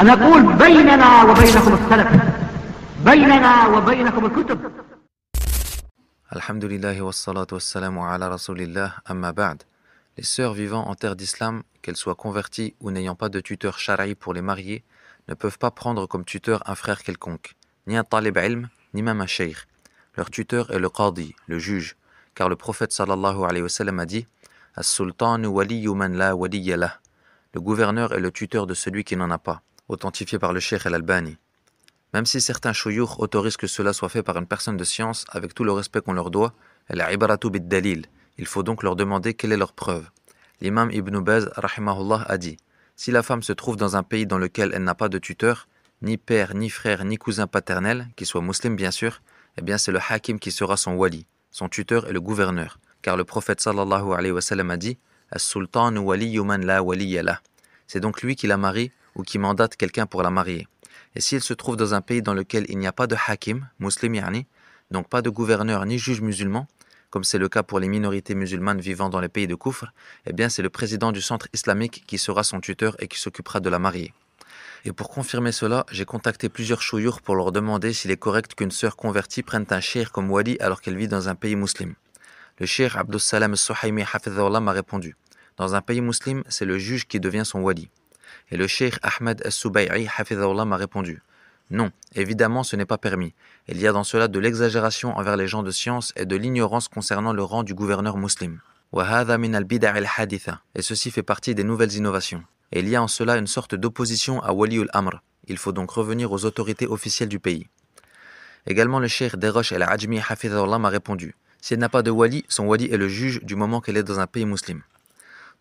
أنا أقول بيننا وبينكم السلف، بيننا وبينكم الكتب. Alhamdulillahi wassalatu wassalamu ala rasulillah amma ba'd. Les sœurs vivant en terre d'islam, qu'elles soient converties ou n'ayant pas de tuteur shara'i pour les marier, ne peuvent pas prendre comme tuteur un frère quelconque, ni un talib ilm, ni même un sheikh. Leur tuteur est le qadi, le juge, car le prophète sallallahu alayhi wa sallam a dit « As-sultanu waliyu man la waliya lah ». Le gouverneur est le tuteur de celui qui n'en a pas, authentifié par le cheikh al-Albani. Même si certains shuyukh autorisent que cela soit fait par une personne de science, avec tout le respect qu'on leur doit, al-ibaratu bid-dalil, il faut donc leur demander quelle est leur preuve. L'imam Ibn Baz, rahimahullah, a dit « Si la femme se trouve dans un pays dans lequel elle n'a pas de tuteur, ni père, ni frère, ni cousin paternel, qui soit musulman bien sûr, eh bien c'est le hakim qui sera son wali, son tuteur est le gouverneur, car le prophète sallallahu alayhi wa sallam a dit « As-sultanu waliyu man la waliya lah ». C'est donc lui qui la marie ou qui mandate quelqu'un pour la marier. Et s'il se trouve dans un pays dans lequel il n'y a pas de hakim, muslim yani, donc pas de gouverneur ni juge musulman, comme c'est le cas pour les minorités musulmanes vivant dans les pays de Kufr, eh bien c'est le président du centre islamique qui sera son tuteur et qui s'occupera de la marier. Et pour confirmer cela, j'ai contacté plusieurs shuyukh pour leur demander s'il est correct qu'une sœur convertie prenne un cheikh comme wali alors qu'elle vit dans un pays musulman. Le cheikh Abdus Salam al-Suhaymi hafidhahullah m'a répondu « Dans un pays musulman, c'est le juge qui devient son wali ». Et le cheikh Ahmed al-Subay'i hafidhahullah m'a répondu « Non, évidemment ce n'est pas permis. Il y a dans cela de l'exagération envers les gens de science et de l'ignorance concernant le rang du gouverneur musulman. Wa hadha min al-bid'a al-haditha. Et ceci fait partie des nouvelles innovations. Et il y a en cela une sorte d'opposition à Waliul Amr. Il faut donc revenir aux autorités officielles du pays. » Également le cheikh Derosh al-Ajmi hafidhahullah m'a répondu « Si elle n'a pas de wali, son wali est le juge du moment qu'elle est dans un pays musulman. »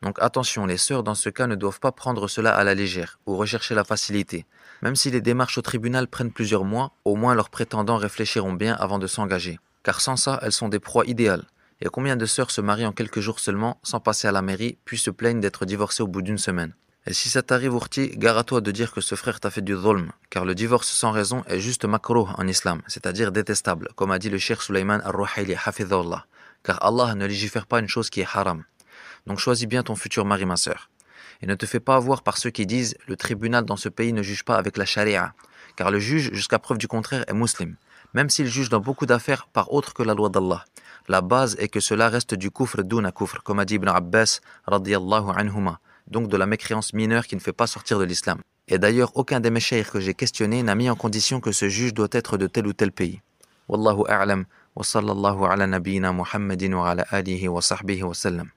Donc attention, les sœurs dans ce cas ne doivent pas prendre cela à la légère ou rechercher la facilité. Même si les démarches au tribunal prennent plusieurs mois, au moins leurs prétendants réfléchiront bien avant de s'engager. Car sans ça, elles sont des proies idéales. Et combien de sœurs se marient en quelques jours seulement, sans passer à la mairie, puis se plaignent d'être divorcées au bout d'une semaine. Et si ça t'arrive Ourti, gare à toi de dire que ce frère t'a fait du dhulm, car le divorce sans raison est juste makruh en islam, c'est-à-dire détestable, comme a dit le cheikh Sulaiman al-Ruhayli hafidhahullah. Car Allah ne légifère pas une chose qui est haram. Donc choisis bien ton futur mari, ma sœur. Et ne te fais pas avoir par ceux qui disent « le tribunal dans ce pays ne juge pas avec la charia », car le juge, jusqu'à preuve du contraire, est musulman, même s'il juge dans beaucoup d'affaires par autre que la loi d'Allah. La base est que cela reste du kufr duna kufr, comme a dit Ibn Abbas, radiyallahu anhuma, donc de la mécréance mineure qui ne fait pas sortir de l'islam. Et d'ailleurs, aucun des meshayikh que j'ai questionné n'a mis en condition que ce juge doit être de tel ou tel pays. Wallahu a'lam, wa sallallahu ala nabiyyina Muhammadin wa ala alihi wa sahbihi wa sallam.